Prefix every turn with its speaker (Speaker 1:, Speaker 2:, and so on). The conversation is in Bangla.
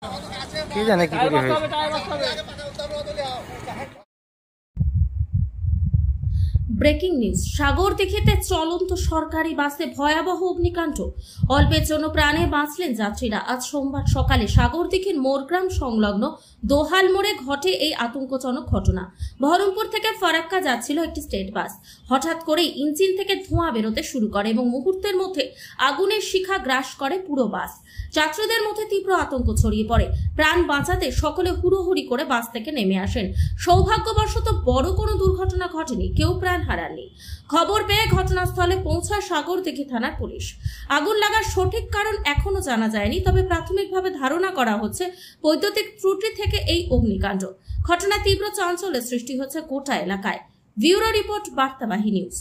Speaker 1: কি জানে কি করে হয়েছে।
Speaker 2: Breaking news. সাগরদিঘিতে চলন্ত সরকারি বাসে ভয়াবহ অগ্নিকাণ্ড। অল্পের জন্য প্রাণে বাঁচলেন যাত্রীরা। আজ সোমবার সকালে সাগরদিঘির মোরগ্রাম সংলগ্ন দোহাল মোড়ে ঘটে এই আতঙ্কজনক ঘটনা। বহরমপুর থেকে ফারাক্কা যাচ্ছিল একটি স্টেট বাস। হঠাৎ করেই ইঞ্জিন থেকে ধোঁয়া বেরোতে শুরু করে এবং মুহূর্তের মধ্যে আগুনের শিখা গ্রাস করে পুরো বাস। যাত্রীদের মধ্যে তীব্র আতঙ্ক ছড়িয়ে পড়ে। প্রাণ বাঁচাতে সকলে হুড়োহুড়ি করে বাস থেকে নেমে আসেন। সৌভাগ্যবশত বড় কোনো দুর্ঘটনা ঘটেনি, কেউ প্রাণ হারাননি। খবর পেয়ে ঘটনাস্থলে পৌঁছায় সাগরদিঘি থানার পুলিশ। আগুন লাগার সঠিক কারণ এখনো জানা যায়নি, তবে প্রাথমিকভাবে ধারণা করা হচ্ছে বৈদ্যুতিক ত্রুটি থেকে এই অগ্নিকাণ্ড। ঘটনা তীব্র চাঞ্চল্যের সৃষ্টি হচ্ছে গোটা এলাকায়। Bureau report, Bartabahi news.